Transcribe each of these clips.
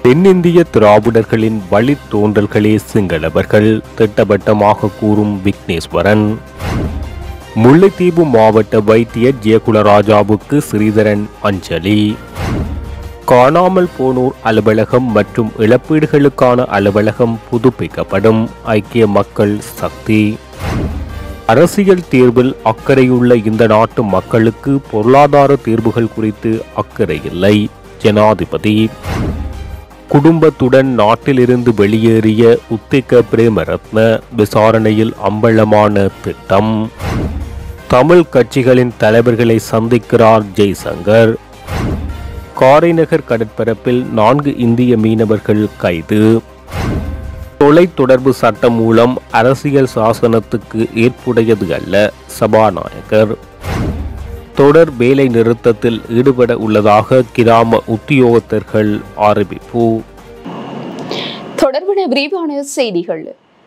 தென்னிந்திய திராவிடர்களின் வழித்தோன்றல்களே சிங்களவர்கள், திட்டவட்டமாக கூறும் விக்னேஸ்வரன். முல்லைத்தீவு மாவட்ட வைத்தியர் ஜெயகுலராஜாவுக்கு ஸ்ரீதரன் அஞ்சலி. காணாமல் போனோர் அலுவலகம் மற்றும் இழப்பீடுகளுக்கான அலுவலகம் புதுப்பிக்கப்படும். ஐக்கிய மக்கள் சக்தி. அரசியல் தீர்வில் அக்கறையுள்ள இந்த நாட்டு மக்களுக்கு பொருளாதார தீர்வுகள் குறித்து அக்கறை இல்லை. ஜனாதிபதி. குடும்பத்துடன் நாட்டிலிருந்து வெளியேறிய உத்திக பிரேமரத்ன, விசாரணையில் அம்பலமான திட்டம். தமிழ் கட்சிகளின் தலைவர்களை சந்திக்கிறார் ஜெய்சங்கர். காரைநகர் கடற்பரப்பில் 4 இந்திய மீனவர்கள் கைது. தொலைத்தொடர்பு சட்டம் மூலம் அரசியல் சாசனத்துக்கு ஏற்புடையது அல்ல, சபாநாயகர். தொடர் வேலை நிறுத்தத்தில் ஈடுபட உள்ளதாக கிராம உத்தியோகத்தர்கள் அறிவிப்பு. தொடர்பான விரிவான செய்திகள்.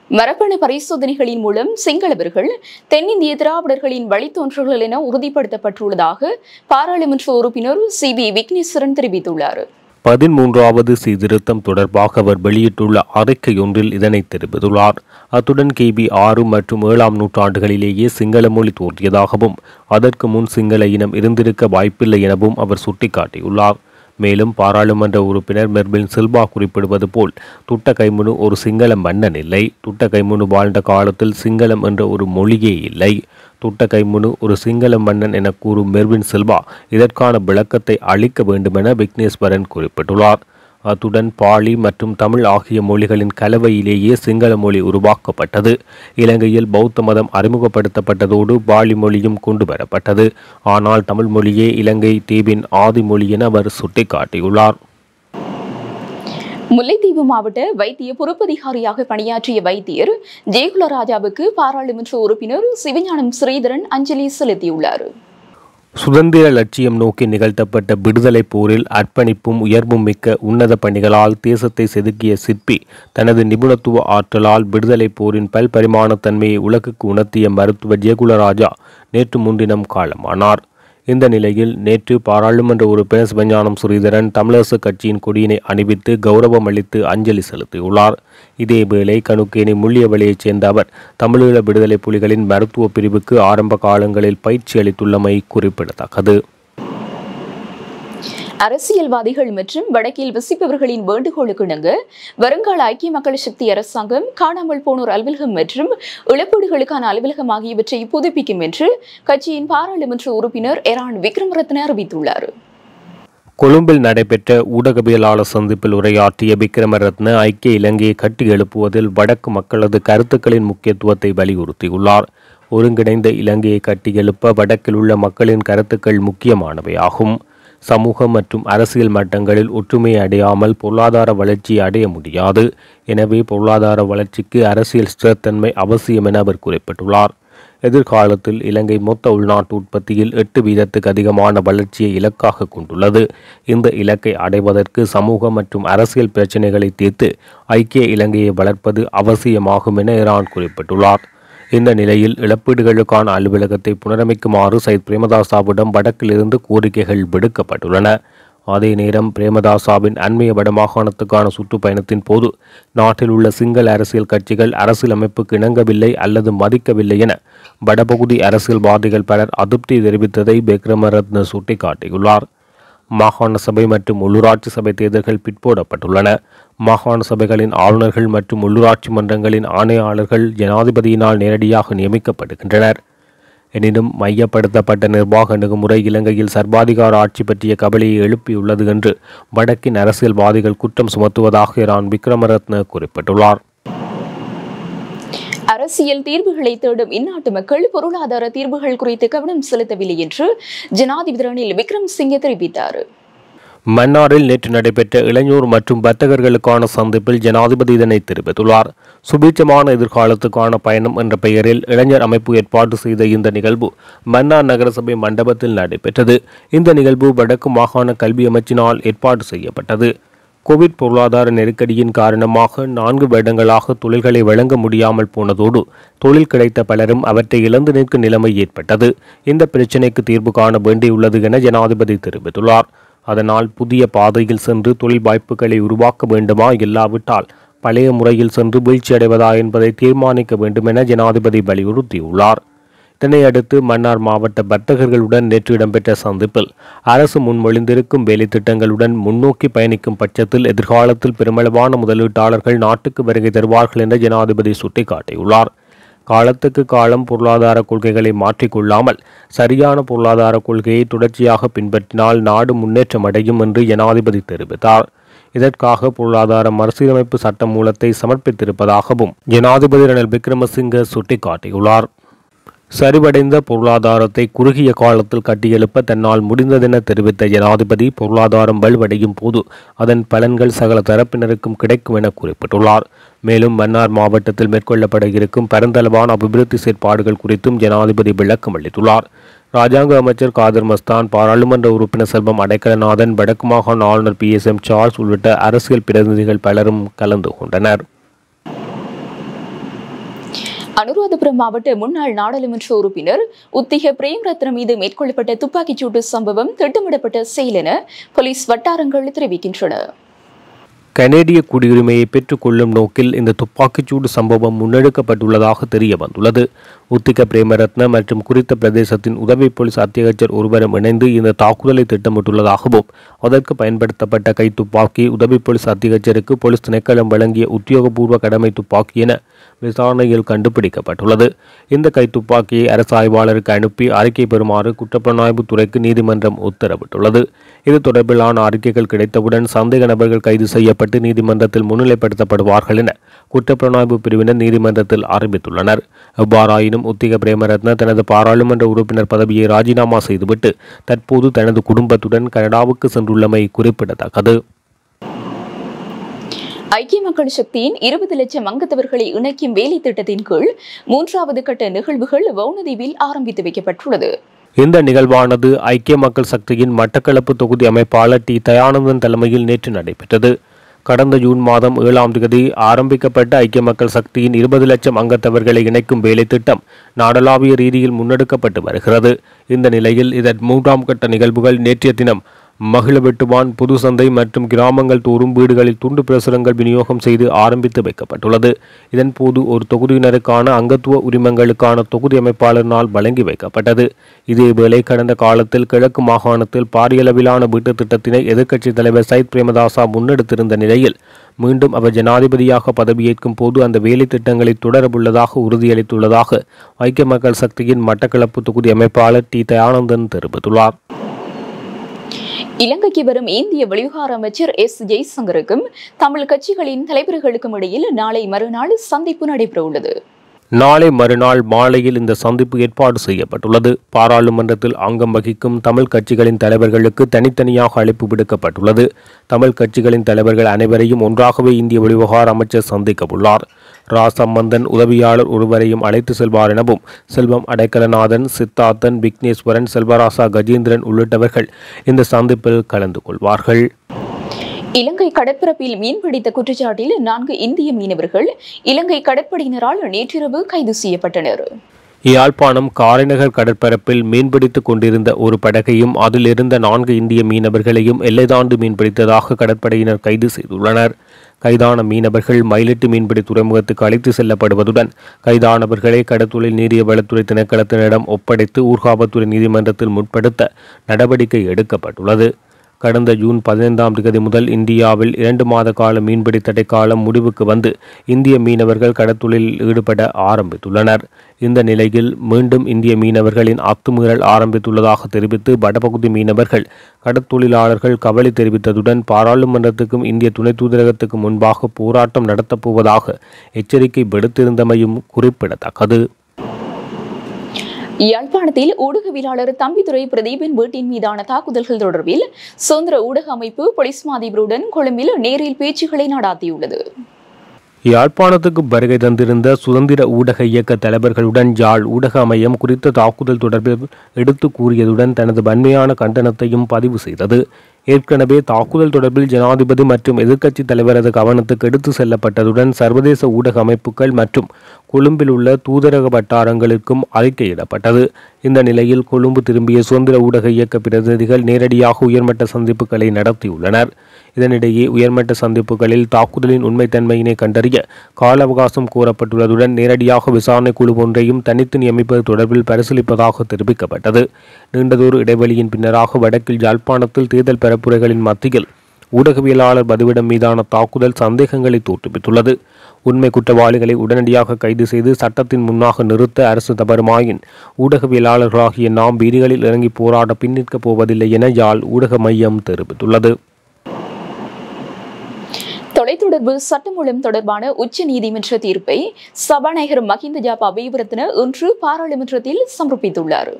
மரபணு பரிசோதனைகளின் மூலம் சிங்களவர்கள் தென்னிந்திய திராவிடர்களின் வழித்தோன்றல்கள் என உறுதிப்படுத்தப்பட்டுள்ளதாக பாராளுமன்ற உறுப்பினர் சி.வி. விக்னேஸ்வரன் தெரிவித்துள்ளார். 13வது சீர்திருத்தம் தொடர்பாக அவர் வெளியிட்டுள்ள அறிக்கையொன்றில் இதனை தெரிவித்துள்ளார். அத்துடன் கிபி 6 மற்றும் 7ஆம் நூற்றாண்டுகளிலேயே சிங்கள மொழி தோன்றியதாகவும் அதற்கு முன் சிங்கள இனம் இருந்திருக்க வாய்ப்பில்லை எனவும் அவர் சுட்டிக்காட்டியுள்ளார். மேலும் பாராளுமன்ற உறுப்பினர் மெர்வின் சில்வா குறிப்பிடுவது போல் துட்ட கைமுனு ஒரு சிங்கள மன்னன் இல்லை. துட்ட கைமுனு வாழ்ந்த காலத்தில் சிங்களம் என்ற ஒரு மொழியே இல்லை. துட்ட கைமுனு ஒரு சிங்கள மன்னன் என கூறும் மெர்வின் சில்வா இதற்கான விளக்கத்தை அளிக்க வேண்டுமென விக்னேஸ்வரன் குறிப்பிட்டுள்ளார். அத்துடன் பாலி மற்றும் தமிழ் ஆகிய மொழிகளின் கலவையிலேயே சிங்கள மொழி உருவாக்கப்பட்டது. இலங்கையில் பௌத்த மதம் அறிமுகப்படுத்தப்பட்டதோடு பாலி மொழியும் கொண்டு வரப்பட்டது. ஆனால் தமிழ் மொழியே இலங்கை தீவின் ஆதி மொழி என அவர் சுட்டிக்காட்டியுள்ளார். முல்லைத்தீவு மாவட்ட வைத்திய பொறுப்பதிகாரியாக பணியாற்றிய வைத்தியர் ஜெயகுலராஜாவுக்கு பாராளுமன்ற உறுப்பினர் சிவஞானம் ஸ்ரீதரன் அஞ்சலி செலுத்தியுள்ளார். சுதந்திர லட்சியம் நோக்கி நிகழ்த்தப்பட்ட விடுதலை போரில் அர்ப்பணிப்பும் உயர்வும் மிக்க உன்னத பணிகளால் தேசத்தை செதுக்கிய சிற்பி தனது நிபுணத்துவ ஆற்றலால் விடுதலை போரின் பல்பரிமாணத்தன்மையை உலகுக்கு உணர்த்திய மருத்துவர் ஜெயகுலராஜா நேற்று முன்தினம் காலமானார். இந்த நிலையில் நேற்று பாராளுமன்ற உறுப்பினர் சிவஞானம் ஸ்ரீதரன் தமிழரசு கட்சியின் கொடியினை அணிவித்து கௌரவம் அளித்து அஞ்சலி செலுத்தியுள்ளார். இதேவேளை கணுக்கேணி முள்ளியவளையைச் சேர்ந்த அவர் தமிழீழ விடுதலை புலிகளின் மருத்துவ பிரிவுக்கு ஆரம்ப காலங்களில் பயிற்சி அளித்துள்ளமை குறிப்பிடத்தக்கது. அரசியல்வாதிகள் மற்றும் வடக்கில் வசிப்பவர்களின் வேண்டுகோளுக்கு இணங்க வருங்கால ஐக்கிய மக்கள் சக்தி அரசாங்கம் காணாமல் போனோர் அலுவலகம் மற்றும் இழப்பீடுகளுக்கான அலுவலகம் ஆகியவற்றை புதுப்பிக்கும் என்று கட்சியின் பாராளுமன்ற உறுப்பினர் எரான் விக்ரமரத்ன அறிவித்துள்ளார். கொழும்பில் நடைபெற்ற ஊடகவியலாளர் சந்திப்பில் உரையாற்றிய விக்ரமரத்ன ஐக்கிய இலங்கையை கட்டி எழுப்புவதில் வடக்கு மக்களது கருத்துக்களின் முக்கியத்துவத்தை வலியுறுத்தியுள்ளார். ஒருங்கிணைந்த இலங்கையை கட்டி எழுப்ப வடக்கில் உள்ள மக்களின் கருத்துக்கள் முக்கியமானவையாகும். சமூக மற்றும் அரசியல் மட்டங்களில் ஒற்றுமையை அடையாமல் பொருளாதார வளர்ச்சியை அடைய முடியாது. எனவே பொருளாதார வளர்ச்சிக்கு அரசியல் ஸ்திரத்தன்மை அவசியம் என அவர் குறிப்பிட்டுள்ளார். எதிர்காலத்தில் இலங்கை மொத்த உள்நாட்டு உற்பத்தியில் 8% அதிகமான வளர்ச்சியை இலக்காக கொண்டுள்ளது. இந்த இலக்கை அடைவதற்கு சமூக மற்றும் அரசியல் பிரச்சினைகளை தீர்த்து ஐக்கிய இலங்கையை வளர்ப்பது அவசியமாகும் என ஈரான் குறிப்பிட்டுள்ளார். இந்த நிலையில் இழப்பீடுகளுக்கான அலுவலகத்தை புனரமைக்குமாறு சையத் பிரேமதாசாவிடம் வடக்கிலிருந்து கோரிக்கைகள் விடுக்கப்பட்டுள்ளன. அதே நேரம் பிரேமதாசாவின் அண்மைய வடமாகாணத்துக்கான சுற்றுப்பயணத்தின் போது நாட்டில் உள்ள சிங்கள அரசியல் கட்சிகள் அரசியலமைப்புக்கு இணங்கவில்லை அல்லது மதிக்கவில்லை என வடபகுதி அரசியல்வாதிகள் பலர் அதிருப்தி தெரிவித்ததை விக்ரமரத்ன சுட்டிக்காட்டியுள்ளார். மாகாண சபை மற்றும் உள்ளூராட்சி சபை தேர்தல்கள் பிற்போடப்பட்டுள்ளன. மாகாண சபைகளின் ஆளுநர்கள் மற்றும் உள்ளூராட்சி மன்றங்களின் ஆணையாளர்கள் ஜனாதிபதியினால் நேரடியாக நியமிக்கப்படுகின்றனர். எனினும் மையப்படுத்தப்பட்ட நிர்வாக அணுகுமுறை இலங்கையில் சர்வாதிகார ஆட்சி பற்றிய கவலையை எழுப்பியுள்ளது என்று வடக்கின் அரசியல்வாதிகள் குற்றம் சுமத்துவதாக ஈரான் விக்ரமரத்ன குறிப்பிட்டுள்ளார். அரசியல் தீர்வுகளை தேடும் இந்நாட்டு மக்கள் பொருளாதார தீர்வுகள் குறித்து கவனம் செலுத்தவில்லை என்று ஜனாதிபதி ரணில் விக்ரமசிங்கே தெரிவித்தார். மன்னாரில் நேற்று நடைபெற்ற இளைஞர் மற்றும் வர்த்தகர்களுக்கான சந்திப்பில் ஜனாதிபதி இதனை தெரிவித்துள்ளார். சுபீட்சமான எதிர்காலத்துக்கான பயணம் என்ற பெயரில் இளைஞர் அமைப்பு ஏற்பாடு செய்த இந்த நிகழ்வு மன்னார் நகரசபை மண்டபத்தில் நடைபெற்றது. இந்த நிகழ்வு வடக்கு மாகாண கல்வி அமைச்சினால் ஏற்பாடு செய்யப்பட்டது. கோவிட் பொருளாதார நெருக்கடியின் காரணமாக 4 வருடங்களாக தொழில்களை வழங்க முடியாமல் போனதோடு தொழில் கிடைத்த பலரும் அவற்றை இழந்து நிற்கும் நிலைமை ஏற்பட்டது. இந்த பிரச்சினைக்கு தீர்வு காண வேண்டியுள்ளது என ஜனாதிபதி தெரிவித்துள்ளார். அதனால் புதிய பாதையில் சென்று தொழில் வாய்ப்புகளை உருவாக்க வேண்டுமா, இல்லாவிட்டால் பழைய முறையில் சென்று வீழ்ச்சியடைவதா என்பதை தீர்மானிக்க வேண்டும் என ஜனாதிபதி வலியுறுத்தியுள்ளார். இதனையடுத்து மன்னார் மாவட்ட வர்த்தகர்களுடன் நேற்று இடம்பெற்ற சந்திப்பில் அரசு முன்மொழிந்திருக்கும் வேலை திட்டங்களுடன் முன்னோக்கி பயணிக்கும் பட்சத்தில் எதிர்காலத்தில் பெருமளவான முதலீட்டாளர்கள் நாட்டுக்கு வருகை தருவார்கள் என ஜனாதிபதி சுட்டிக்காட்டியுள்ளார். காலத்துக்கு காலம் பொருளாதார கொள்கைகளை மாற்றிக்கொள்ளாமல் சரியான பொருளாதார கொள்கையை தொடர்ச்சியாக பின்பற்றினால் நாடு முன்னேற்றம் அடையும் என்று ஜனாதிபதி தெரிவித்தார். இதற்காக பொருளாதார மறுசீரமைப்பு சட்ட மூலத்தை சமர்ப்பித்திருப்பதாகவும் ஜனாதிபதி ரணில் விக்ரமசிங்க சுட்டிக்காட்டியுள்ளார். சரிவடைந்த பொருளாதாரத்தை குறுகிய காலத்தில் கட்டியெழுப்ப தன்னால் முடிந்ததென தெரிவித்த ஜனாதிபதி, பொருளாதாரம் வலுவடையும் போது அதன் பலன்கள் சகல தரப்பினருக்கும் கிடைக்கும் என குறிப்பிட்டுள்ளார். மேலும் மன்னார் மாவட்டத்தில் மேற்கொள்ளப்பட இருக்கும் பரந்தளவான அபிவிருத்தி செயற்பாடுகள் குறித்தும் ஜனாதிபதி விளக்கம் அளித்துள்ளார். ராஜாங்க அமைச்சர் காதர் மஸ்தான், பாராளுமன்ற உறுப்பினர் செல்வம் அடைக்கலநாதன், வடக்கு மாகாண ஆளுநர் PSM சார்ல்ஸ் உள்ளிட்ட அரசியல் பிரதிநிதிகள் பலரும் கலந்து கொண்டனர். அனுராதபுரம் மாவட்ட முன்னாள் நாடாளுமன்ற உறுப்பினர் உத்திக பிரேம்ரத்ன மீது மேற்கொள்ளப்பட்ட துப்பாக்கிச்சூட்டு சம்பவம் திட்டமிடப்பட்ட செயல் என போலீஸ் வட்டாரங்கள் தெரிவிக்கின்றன. கனேடிய குடியுரிமையை பெற்றுக்கொள்ளும் நோக்கில் இந்த துப்பாக்கிச்சூடு சம்பவம் முன்னெடுக்கப்பட்டுள்ளதாக தெரிய வந்துள்ளது. உத்திக பிரேமரத்ன மற்றும் குறித்த பிரதேசத்தின் உதவி போலீஸ் அத்தியட்சர் ஒருவரும் இணைந்து இந்த தாக்குதலை திட்டமிட்டுள்ளதாகவும் அதற்கு பயன்படுத்தப்பட்ட கைத்துப்பாக்கி உதவி போலீஸ் அத்தியட்சருக்கு போலீஸ் திணைக்களம் வழங்கிய உத்தியோகபூர்வ கடமை துப்பாக்கி என விசாரணையில் கண்டுபிடிக்கப்பட்டுள்ளது. இந்த கைத்துப்பாக்கியை அரசு ஆய்வாளருக்கு அனுப்பி அறிக்கை பெறுமாறு குற்றப்புலனாய்வு துறைக்கு நீதிமன்றம் உத்தரவிட்டுள்ளது. இது தொடர்பிலான அறிக்கைகள் கிடைத்தவுடன் சந்தேக நபர்கள் கைது செய்யப்பட்டு நீதிமன்றத்தில் முன்னிலைப்படுத்தப்படுவார்கள் என குற்றப்புலனாய்வு பிரிவினர் நீதிமன்றத்தில் அறிவித்துள்ளனர். எவ்வாறாயினும் உத்திக பிரேமரத்ன தனது பாராளுமன்ற உறுப்பினர் பதவியை ராஜினாமா செய்துவிட்டு தற்போது தனது குடும்பத்துடன் கனடாவுக்கு சென்றுள்ளமை குறிப்பிடத்தக்கது. ஐக்கிய மக்கள் சக்தியின் 20 லட்சம் அங்கத்தவர்களை இணைக்கும் வேலை திட்டத்தின் கீழ் 3வது கட்ட நிகழ்வுகள் வவுனதீவில் ஆரம்பித்து வைக்கப்பட்டுள்ளது. இந்த நிகழ்வானது ஐக்கிய மக்கள் சக்தியின் மட்டக்களப்பு தொகுதி அமைப்பாளர் தயானந்தன் தலைமையில் நேற்று நடைபெற்றது. கடந்த ஜூன் மாதம் 7ஆம் தேதி ஆரம்பிக்கப்பட்ட ஐக்கிய மக்கள் சக்தியின் 20 லட்சம் அங்கத்தவர்களை இணைக்கும் வேலை திட்டம் நாடளாவிய ரீதியில் முன்னெடுக்கப்பட்டு வருகிறது. இந்த நிலையில் இதன் 3ஆம் கட்ட நிகழ்வுகள் நேற்றைய தினம் மகிழவெட்டுவான், புது சந்தை மற்றும் கிராமங்கள் தோறும் வீடுகளில் துண்டு பிரசுரங்கள் விநியோகம் செய்து ஆரம்பித்து வைக்கப்பட்டுள்ளது. இதன்போது ஒரு தொகுதியினருக்கான அங்கத்துவ உரிமங்களுக்கான தொகுதி அமைப்பாளர் நாள் வழங்கி வைக்கப்பட்டது. இதேவேளை கடந்த காலத்தில் கிழக்கு மாகாணத்தில் பாரியளவிலான வீட்டு திட்டத்தினை எதிர்க்கட்சித் தலைவர் சைத் பிரேமதாசா முன்னெடுத்திருந்த நிலையில் மீண்டும் அவர் ஜனாதிபதியாக பதவியேற்கும் போது அந்த வேலை திட்டங்களை தொடரவுள்ளதாக உறுதியளித்துள்ளதாக ஐக்கிய மக்கள் சக்தியின் மட்டக்களப்பு தொகுதி அமைப்பாளர் தயானந்தன் தெரிவித்துள்ளார். இலங்கைக்கு வரும் இந்திய வெளிவிவகார அமைச்சர் ஜெய்சங்கருக்கும் தமிழ் கட்சிகளின் தலைவர்களுக்கும் இடையில் நாளை மறுநாள் சந்திப்பு நடைபெறவுள்ளது. நாளை மறுநாள் மாலையில் இந்த சந்திப்பு ஏற்பாடு செய்யப்பட்டுள்ளது. பாராளுமன்றத்தில் அங்கம் வகிக்கும் தமிழ் கட்சிகளின் தலைவர்களுக்கு தனித்தனியாக அழைப்பு விடுக்கப்பட்டுள்ளது. தமிழ் கட்சிகளின் தலைவர்கள் அனைவரையும் ஒன்றாகவே இந்திய வெளிவிவகார அமைச்சர் சந்திக்க உள்ளார். ராசம்பந்தன் உதவியாளர் ஒருவரையும் அழைத்து செல்வார் எனவும் செல்வம் அடைக்கலநாதன், சித்தார்த்தன், விக்னேஸ்வரன், செல்வராசா கஜேந்திரன் உள்ளிட்டவர்கள் இந்த சந்திப்பில் கலந்து கொள்வார்கள். இலங்கை கடற்பரப்பில் மீன்பிடித்த குற்றச்சாட்டில் 4 இந்திய மீனவர்கள் இலங்கை கடற்படையினரால் நேற்றிரவு கைது செய்யப்பட்டனர். யாழ்ப்பாணம் காரைநகர் கடற்பரப்பில் மீன்பிடித்துக் கொண்டிருந்த ஒரு படகையும் அதில் இருந்த 4 இந்திய மீனவர்களையும் எல்லை தாண்டி மீன்பிடித்ததாக கடற்படையினர் கைது செய்துள்ளனர். கைதான மீனவர்கள் மயிலிட்டு மீன்பிடி துறைமுகத்துக்கு அழைத்து செல்லப்படுவதுடன் கைதானவர்களை கடற்தொழில் நீரிய வளத்துறை திணைக்களத்தினரிடம் ஒப்படைத்து ஊர்காவல்துறை நீதிமன்றத்தில் முற்படுத்த நடவடிக்கை எடுக்கப்பட்டுள்ளது. கடந்த ஜூன் 15ஆம் தேதி முதல் இந்தியாவில் 2 மாத கால மீன்பிடி தடைக்காலம் முடிவுக்கு வந்து இந்திய மீனவர்கள் கடற்தொழிலில் ஈடுபட ஆரம்பித்துள்ளனர். இந்த நிலையில் மீண்டும் இந்திய மீனவர்களின் அத்துமீறல் ஆரம்பித்துள்ளதாக தெரிவித்து வடபகுதி மீனவர்கள் கடற்தொழிலாளர்கள் கவலை தெரிவித்ததுடன் பாராளுமன்றத்துக்கும் இந்திய துணை தூதரகத்துக்கு முன்பாக போராட்டம் நடத்தப்போவதாக எச்சரிக்கை விடுத்திருந்தமையும் குறிப்பிடத்தக்கது. யாழ்ப்பாணத்தில் ஊடகவியலாளர் தம்பிதுரை பிரதீபின் வீட்டின் மீதான தாக்குதல்கள் தொடர்பில் சுதந்திர ஊடக அமைப்பு போலீஸ் மாதிபருடன் கொழும்பில் நேரில் பேச்சுக்களை நடாத்தியுள்ளது. யாழ்ப்பாணத்துக்கு வருகை தந்திருந்த சுதந்திர ஊடக இயக்க தலைவர்களுடன் யாழ் ஊடக அமையம் குறித்த தாக்குதல் தொடர்பில் எடுத்து கூறியதுடன் தனது வன்மையான கண்டனத்தையும் பதிவு செய்தது. ஏற்கனவே தாக்குதல் தொடர்பில் ஜனாதிபதி மற்றும் எதிர்க்கட்சி தலைவரது கவனத்துக்கு எடுத்து செல்லப்பட்டதுடன் சர்வதேச ஊடக அமைப்புகள் மற்றும் கொழும்பில் உள்ள தூதரக வட்டாரங்களுக்கும் அறிக்கையிடப்பட்டது. இந்த நிலையில் கொழும்பு திரும்பிய சுதந்திர ஊடக இயக்க பிரதிநிதிகள் நேரடியாக உயர்மட்ட சந்திப்புகளை நடத்தியுள்ளனர். இதனிடையே உயர்மட்ட சந்திப்புகளில் தாக்குதலின் உண்மைத்தன்மையினை கண்டறிய கால அவகாசம் கோரப்பட்டுள்ளதுடன் நேரடியாக விசாரணை குழு ஒன்றையும் தனித்து நியமிப்பது தொடர்பில் பரிசீலிப்பதாக தெரிவிக்கப்பட்டது. நீண்டதொரு இடைவெளியின் பின்னராக வடக்கில் யாழ்ப்பாணத்தில் தேர்தல் பரப்புரைகளின் மத்தியில் ஊடகவியலாளர் பதிவிடம் மீதான தாக்குதல் சந்தேகங்களை தோற்றுவித்துள்ளது. உண்மை குற்றவாளிகளை உடனடியாக கைது செய்து சட்டத்தின் முன்னாக நிறுத்த அரசு தவறுமாயின் ஊடகவியலாளர்களாகிய நாம் வீதிகளில் இறங்கி போராட பின்னிற்கப் போவதில்லை என யாழ் ஊடக மையம் தெரிவித்துள்ளது. தொலைத்தொடர்பு சட்டமூலம் தொடர்பான உச்ச நீதிமன்ற தீர்ப்பை சபாநாயகர் மஹிந்த ஜாபா அபேவர்த்தன இன்று பாராளுமன்றத்தில் சமர்ப்பித்துள்ளார்.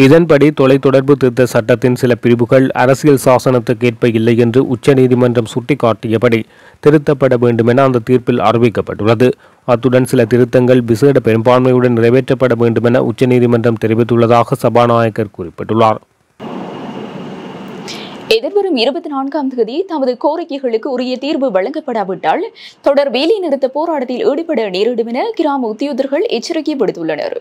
இதன்படி தொலைத்தொடர்பு திருத்த சட்டத்தின் சில பிரிவுகள் அரசியல் சாசனத்துக்கு ஏற்ப இல்லை என்று உச்சநீதிமன்றம் சுட்டிக்காட்டியபடி திருத்தப்பட வேண்டும் என அந்த தீர்ப்பில் அறிவிக்கப்பட்டுள்ளது. அத்துடன் சில திருத்தங்கள் விசேட பெரும்பான்மையுடன் நிறைவேற்றப்பட வேண்டும் என உச்சநீதிமன்றம் தெரிவித்துள்ளதாக சபாநாயகர் குறிப்பிட்டுள்ளார். எதிர்வரும் 24ஆம் தேதி தமது கோரிக்கைகளுக்கு உரிய தீர்வு வழங்கப்படாவிட்டால் தொடர் வேலை நிறுத்த போராட்டத்தில் ஈடுபட நேரிடும் என கிராம உத்தியோகர்கள் எச்சரிக்கை விடுத்துள்ளனர்.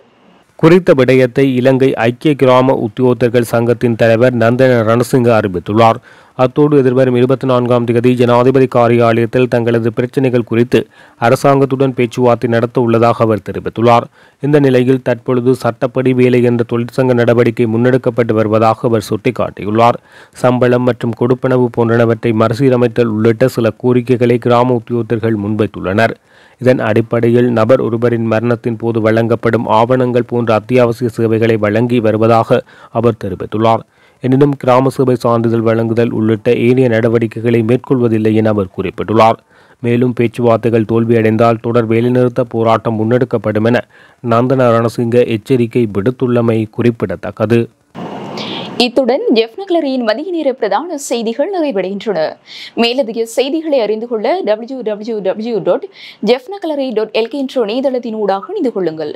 குறித்த விடயத்தை இலங்கை ஐக்கிய கிராம உத்தியோகத்தர்கள் சங்கத்தின் தலைவர் நந்தன ரணசிங்க அறிவித்துள்ளார். அத்தோடு எதிர்வரும் 24ஆம் தேதி ஜனாதிபதி காரியாலயத்தில் தங்களது பிரச்சினைகள் குறித்து அரசாங்கத்துடன் பேச்சுவார்த்தை நடத்த உள்ளதாக அவர் தெரிவித்துள்ளார். இந்த நிலையில் தற்பொழுது சட்டப்படி வேலை என்ற தொழிற்சங்க நடவடிக்கை முன்னெடுக்கப்பட்டு வருவதாக அவர் சுட்டிக்காட்டியுள்ளார். சம்பளம் மற்றும் கொடுப்பனவு போன்றவற்றை மறுசீரமைத்தல் உள்ளிட்ட சில கோரிக்கைகளை கிராம உத்தியோகத்தர்கள் முன்வைத்துள்ளனர். இதன் அடிப்படையில் நபர் ஒருவரின் மரணத்தின் போது வழங்கப்படும் ஆவணங்கள் போன்ற அத்தியாவசிய சேவைகளை வழங்கி வருவதாக அவர் தெரிவித்துள்ளார். எனினும் கிராம சபை சான்றிதழ் வழங்குதல் உள்ளிட்ட ஏனைய நடவடிக்கைகளை மேற்கொள்வதில்லை என அவர் குறிப்பிட்டுள்ளார். மேலும் பேச்சுவார்த்தைகள் தோல்வியடைந்தால் தொடர் வேலைநிறுத்த போராட்டம் முன்னெடுக்கப்படும் என நந்தன ரணசிங்க எச்சரிக்கை விடுத்துள்ளமை குறிப்பிடத்தக்கது. இத்துடன் ஜெஃப்னக்லரியின் மதிய நேர பிரதான செய்திகள் நிறைவடைகின்றன. மேலதிக செய்திகளை அறிந்து கொள்ள www.jeffnaclery.lk என்ற இணையதளத்தினூடாக இணைந்து கொள்ளுங்கள்.